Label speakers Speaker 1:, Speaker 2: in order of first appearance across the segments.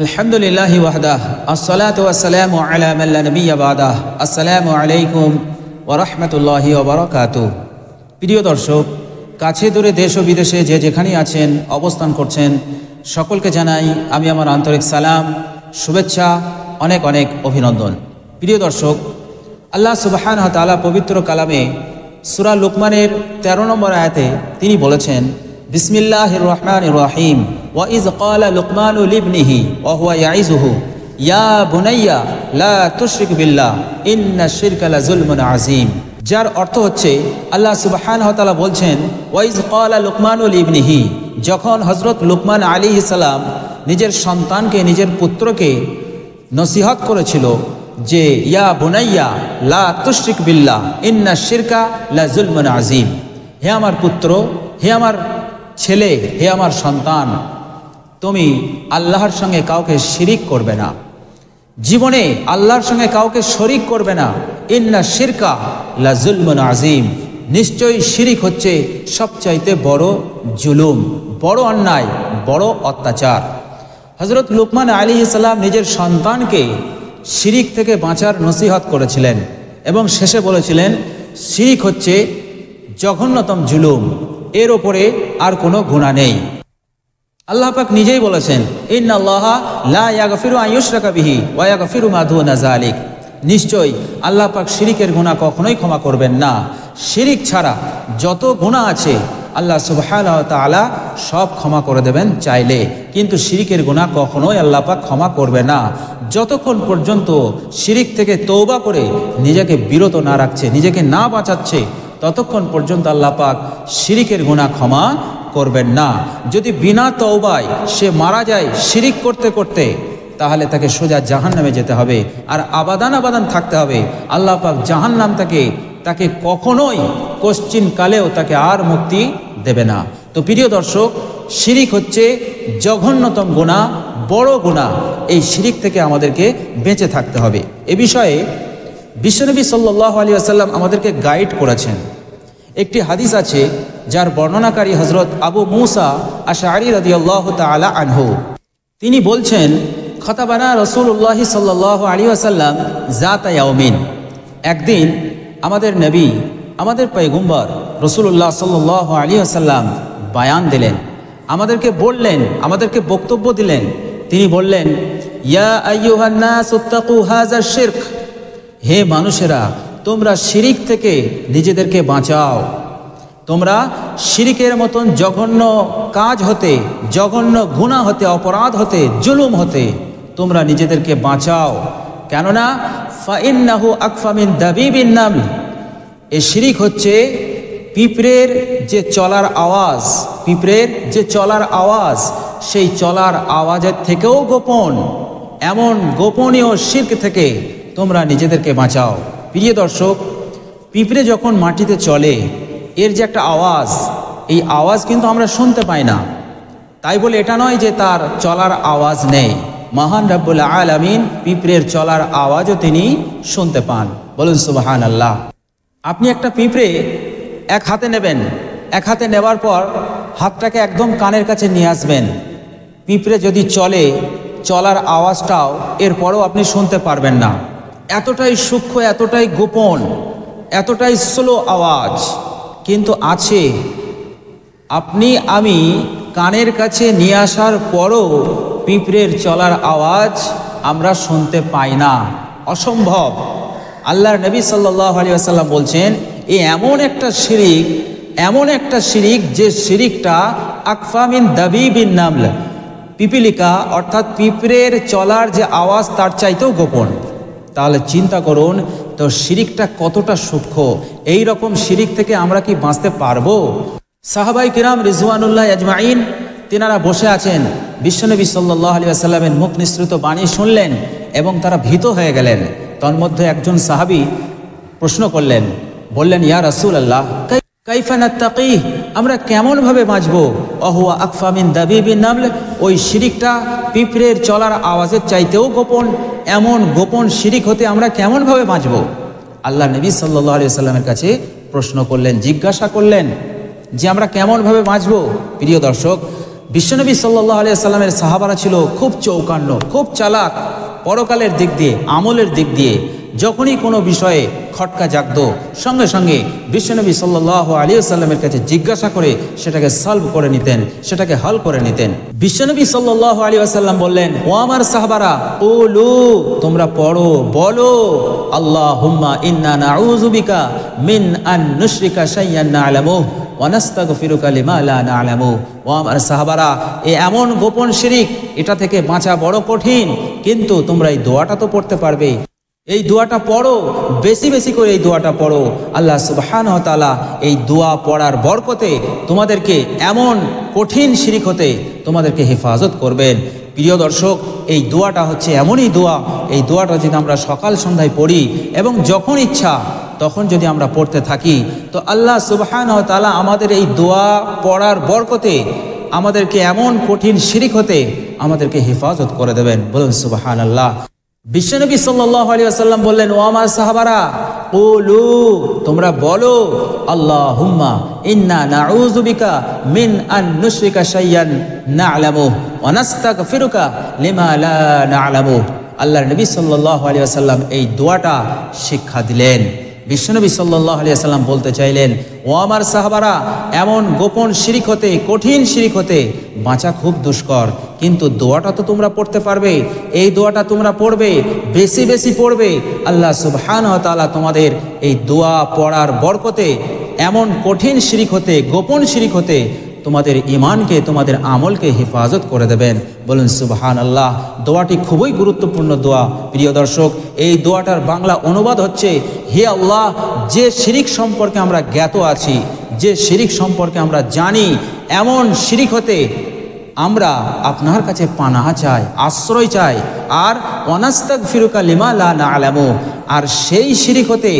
Speaker 1: আলহামদুলিল্লাহি ওয়াহদাহ আসসালাতু ওয়াসসালামু আলা মান লা নাবিয়্যা বা'দাহ। আসসালামু আলাইকুম ওয়া রাহমাতুল্লাহি ওয়া বারাকাতুহু। প্রিয় দর্শক, কাছে দূরে দেশ ও বিদেশে যে যেখানেই আছেন, অবস্থান করছেন, সকলকে জানাই আমি আমার আন্তরিক সালাম, শুভেচ্ছা, অনেক অনেক অভিনন্দন। প্রিয় দর্শক, আল্লাহ সুবহানাহু ওয়া তাআলা পবিত্র কালামে সূরা লুকমানের 13 নম্বর আয়াতে তিনি বলেছেন, বিসমিল্লাহির রহমানির রহিম, ওয়া ইয ক্বালা লুকমানু লিবনিহি ওয়া হুয়া ইয়াইযুহু ইয়া বুনাইয়া লা তুশরিক বিল্লাহ ইন্নাশ শিরকা লাযুলমুন আযীম। যার অর্থ হচ্ছে, আল্লাহ সুবহানাহু ওয়া তাআলা বলছেন, ওয়া ইয ক্বালা লুকমানু লিবনিহি, যখন হযরত লুকমান আলাইহিস সালাম নিজের সন্তানকে, নিজের পুত্রকে নসিহত করেছিল যে ইয়া বুনাইয়া লা তুশরিক বিল্লাহ ইন্নাশ শিরকা লাযুলমুন আযীম, হে আমার পুত্র, হে আমার ছেলে, হে আমার সন্তান, তুমি আল্লাহর সঙ্গে কাউকে শিরিক করবে না, জীবনে আল্লাহর সঙ্গে কাউকে শরিক করবে না। ইন্না শিরকা লাযুলমুন আযীম, নিশ্চয়ই শিরিক হচ্ছে সবচাইতে বড় জুলুম, বড় অন্যায়, বড় অত্যাচার। হযরত লুকমান আলাইহিস সালাম নিজের সন্তানকে শিরিক থেকে বাঁচার নসিহত করেছিলেন এবং শেষে বলেছিলেন, শিরিক হচ্ছে জঘন্যতম জুলুম, এর ওপরে আর কোনো গুনাহ নেই। আল্লাহ পাক নিজেই বলেছেন, ইন্নাল্লাহা লা ইয়াগফিরু আন ইউশরাকা বিহি ওয়া ইয়াগফিরু মা দুনা যালিক, নিশ্চয়ই আল্লাহ পাক শিরিকের গুনাহ কখনোই ক্ষমা করবেন না। শিরিক ছাড়া যত গুনাহ আছে আল্লাহ সুবহানাহু ওয়া তাআলা সব ক্ষমা করে দেবেন চাইলে, কিন্তু শিরিকের গুনাহ কখনোই আল্লাহ পাক ক্ষমা করবে না। যতক্ষণ পর্যন্ত শিরিক থেকে তওবা করে নিজেকে বিরত না রাখছে, নিজেকে না বাঁচাচ্ছে, ততক্ষণ পর্যন্ত আল্লাহ পাক শিরিকের গুনাহ ক্ষমা করবেন না। যদি বিনা তওবায় সে মারা যায় শিরিক করতে করতে, তাহলে তাকে সোজা জাহান্নামে যেতে হবে আর আবাদান আবাদান থাকতে হবে। আল্লাহ পাক জাহান্নাম থেকে তাকে কখনোই কোশ্চিন কালেও তাকে আর মুক্তি দেবে না। তো প্রিয় দর্শক, শিরিক হচ্ছে জঘন্যতম গুনাহ, বড় গুনাহ। এই শিরিক থেকে আমাদেরকে বেঁচে থাকতে হবে। এ বিষয়ে বিশ্বনবী সাল্লাল্লাহু আলাইহি ওয়াসাল্লাম আমাদেরকে গাইড করেছেন। একটি হাদিস আছে যার বর্ণনাকারী হযরত আবু মুসা আশআরী রাদিয়াল্লাহু তাআলা আনহু। তিনি বলছেন, খতাবানা রাসূলুল্লাহ সাল্লাল্লাহু আলাইহি ওয়াসাল্লাম যাতা ইয়াউমিন, একদিন আমাদের নবী, আমাদের পয়গম্বর রাসূলুল্লাহ সাল্লাল্লাহু আলাইহি ওয়াসাল্লাম বায়ান দিলেন, আমাদেরকে বললেন, আমাদেরকে বক্তব্য দিলেন। তিনি বললেন, ইয়া আইয়ুহান নাস ইত্তাকু হাযা শিরক, হে মানুষেরা, তোমরা শিরিক থেকে নিজেদেরকে বাঁচাও। তোমরা শিরিকের মতন জঘন্য কাজ হতে, জঘন্য গুনাহ হতে, অপরাধ হতে, জুলুম হতে তোমরা নিজেদেরকে বাঁচাও। কেননা ফাইন্নাহু আকফা মিন দাবিবিন নামল, এই শিরিক হচ্ছে পিঁপড়ের যে চলার আওয়াজ, পিঁপড়ের যে চলার আওয়াজ, সেই চলার আওয়াজের থেকেও গোপন। এমন গোপনীয় শিরক থেকে তোমরা নিজেদেরকে বাঁচাও। প্রিয় দর্শক, পিঁপড়ে যখন মাটিতে চলে, এর যে একটা আওয়াজ, এই আওয়াজ কিন্তু আমরা শুনতে পাই না। তাই বলে এটা নয় যে তার চলার আওয়াজ নেই। মহান রব্বুল আলামিন পিঁপড়ের চলার আওয়াজও তিনি শুনতে পান। বলুন সুবহানাল্লাহ। আপনি একটা পিঁপড়ে এক হাতে নেবেন, এক হাতে নেওয়ার পর হাতটাকে একদম কানের কাছে নিয়ে আসবেন। পিঁপড়ে যদি চলে, চলার আওয়াজটাও এরপরও আপনি শুনতে পারবেন না। এতটাই সূক্ষ্ম, এতটাই গোপন, এতটাই স্লো আওয়াজ কিন্তু আছে। আপনি আমি কানের কাছে নিয়ে আসার পরও পিঁপড়ের চলার আওয়াজ আমরা শুনতে পাই না, অসম্ভব। আল্লাহর নবী সাল্লাল্লাহু আলাইহি ওয়াসাল্লাম বলছেন, এমন একটা শিরিক, এমন একটা শিরিক যে শিরিকটা আকফা মিন দাবিবিন নামল, পিপিলিকা অর্থাৎ পিঁপড়ের চলার যে আওয়াজ তার চাইতেও গোপন। তাহলে চিন্তা করুন তো শিরিকটা কতটা সূক্ষ্ম। এই রকম শিরিক থেকে আমরা কি বাঁচতে পারবো? সাহাবাই কিরাম রিজওয়ানুল্লাহ আজমাইন তিনারা বসে আছেন, বিশ্বনবী সাল্লাল্লাহু আলাইহি ওয়াসাল্লামের মুখ নিঃসৃত বাণী শুনলেন এবং তারা ভীত হয়ে গেলেন। তন্মধ্যে একজন সাহাবী প্রশ্ন করলেন, বললেন, ইয়া রাসূলুল্লাহ কাইফা নাত্তাকি, আমরা কেমনভাবে বাঁচবো? অহুয়া আকফা মিন দাবিবিন নামল, ওই শিরিকটা পিঁপড়ের চলার আওয়াজের চাইতেও গোপন। এমন গোপন শিরিক হতে আমরা কেমনভাবে বাঁচবো? আল্লাহ নবী সাল্লাল্লাহু আলাইহি ওয়াসাল্লামের কাছে প্রশ্ন করলেন, জিজ্ঞাসা করলেন যে আমরা কেমনভাবে বাঁচবো। প্রিয় দর্শক, বিশ্বনবী সাল্লাল্লাহু আলাইহি সাল্লামের সাহাবারা ছিল খুব চৌকান্ন, খুব চালাক, পরকালের দিক দিয়ে, আমলের দিক দিয়ে। যখনই কোনো বিষয়ে খটকা জাগতো সঙ্গে সঙ্গে বিশ্বনবী সাল্লাল্লাহু আলাইহি সাল্লামের কাছে জিজ্ঞাসা করে সেটাকে সলভ করে নিতেন, সেটাকে হল করে নিতেন। বিশ্বনবী সাল্লাল্লাহু আলাইহি ওয়াসাল্লাম বললেন, ও আমার সাহাবারা, কুলু, তোমরা পড়ো, বলো, আল্লাহুম্মা ইন্না নাউযু বিকা মিন আন নুশরিকা শাইয়ান না'লামু ওয়া নাস্তাগফিরুকা লিমা লা না'লামু। ও আমার সাহাবারা, এই এমন গোপন শিরিক, এটা থেকে বাঁচা বড় কঠিন, কিন্তু তোমরা এই দোয়াটা তো পড়তে পারবে। এই দোয়াটা পড়ো, বেশি বেশি করে এই দোয়াটা পড়ো। আল্লাহ সুবহানাহু ওয়া তাআলা এই দোয়া পড়ার বরকতে তোমাদেরকে এমন কঠিন শিরিক হতে তোমাদেরকে হেফাজত করবেন। প্রিয় দর্শক, এই দোয়াটা হচ্ছে এমনই দোয়া, এই দোয়াটা যদি আমরা সকাল সন্ধ্যায় পড়ি এবং যখন ইচ্ছা তখন যদি আমরা পড়তে থাকি, তো আল্লাহ সুবহানাহু ওয়া তাআলা আমাদের এই দোয়া পড়ার বরকতে আমাদেরকে এমন কঠিন শিরিক হতে আমাদেরকে হেফাজত করে দেবেন। বলুন সুবহানাল্লাহ। বিশ্বনবী সাল্লাল্লাহু আলাইহি ওয়াসাল্লাম বললেন, ও আমার সাহাবারা, কুলু, তোমরা বলো, আল্লাহুম্মা ইন্না নাউযু বিকা মিন আন নুশরিকা শাইয়ান না'লামু ওয়া নাস্তাগফিরুকা লিমা লা না'লামু। আল্লাহর নবী সাল্লাল্লাহু আলাইহি ওয়াসাল্লাম এই দোয়াটা শিক্ষা দিলেন। বিশ্বনবী সাল্লাল্লাহু আলাইহি ওয়াসাল্লাম বলতে চাইলেন, ও আমার সাহাবারা, এমন গোপন শিরিক হতে, কঠিন শিরিক হতে বাঁচা খুব দুষ্কর, কিন্তু দোয়াটা তো তোমরা পড়তে পারবে। এই দোয়াটা তোমরা পড়বে, বেশি বেশি পড়বে। আল্লাহ সুবহানাহু ওয়া তাআলা তোমাদের এই দোয়া পড়ার বরকতে এমন কঠিন শিরিক হতে, গোপন শিরিক হতে তোমাদের ঈমানকে, তোমাদের আমলকে হেফাজত করে দেবেন। বলুন সুবহানাল্লাহ। দোয়াটি খুবই গুরুত্বপূর্ণ দোয়া। প্রিয় দর্শক, এই দোয়াটার বাংলা অনুবাদ হচ্ছে, হে আল্লাহ, যে শিরিক সম্পর্কে আমরা জ্ঞাত আছি, যে শিরিক সম্পর্কে আমরা জানি, এমন শিরিক হতে আমরা আপনার কাছে পানাহা চাই, আশ্রয় চাই। আর ওয়ানাস্তাগফিরুকা লিমা লা না'লামু, আর সেই শিরিক হতে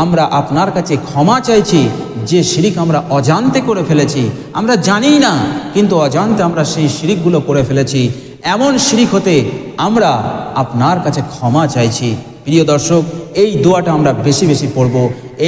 Speaker 1: আমরা আপনার কাছে ক্ষমা চাইছি, যে শিরিক আমরা অজান্তে করে ফেলেছি, আমরা জানি না কিন্তু অজান্তে আমরা সেই শিরিকগুলো করে ফেলেছি। এমন শিরিক হতে আমরা আপনার কাছে ক্ষমা চাইছি। প্রিয় দর্শক, এই দোয়াটা আমরা বেশি বেশি পড়ব।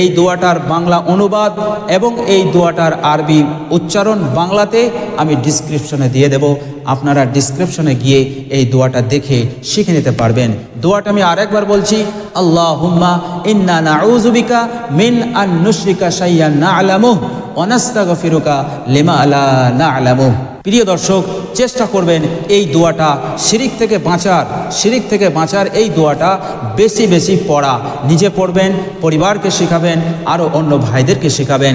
Speaker 1: এই দোয়াটার বাংলা অনুবাদ এবং এই দোয়াটার আরবি উচ্চারণ বাংলাতে আমি ডিসক্রিপশনে দিয়ে দেব। আপনারা ডিসক্রিপশনে গিয়ে এই দোয়াটা দেখে শিখে নিতে পারবেন। দোয়াটা আমি আরেকবার বলছি, আল্লাহুম্মা ইন্না নাউযু বিকা মিন আন নুশরিকা শাইয়ান না'লামু ওয়া নাস্তাগফিরুকা লিমা লা না'লামু। প্রিয় দর্শক, চেষ্টা করবেন এই দোয়াটা, শিরিক থেকে বাঁচার এই দোয়াটা বেশি বেশি পড়া। নিজে পড়বেন, পরিবারকে শেখাবেন, আরও অন্য ভাইদেরকে শেখাবেন,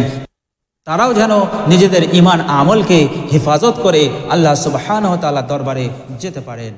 Speaker 1: তারাও যেন নিজেদের ঈমান আমলকে হেফাজত করে আল্লাহ সুবহানাহু ওয়া তাআলার দরবারে যেতে পারেন।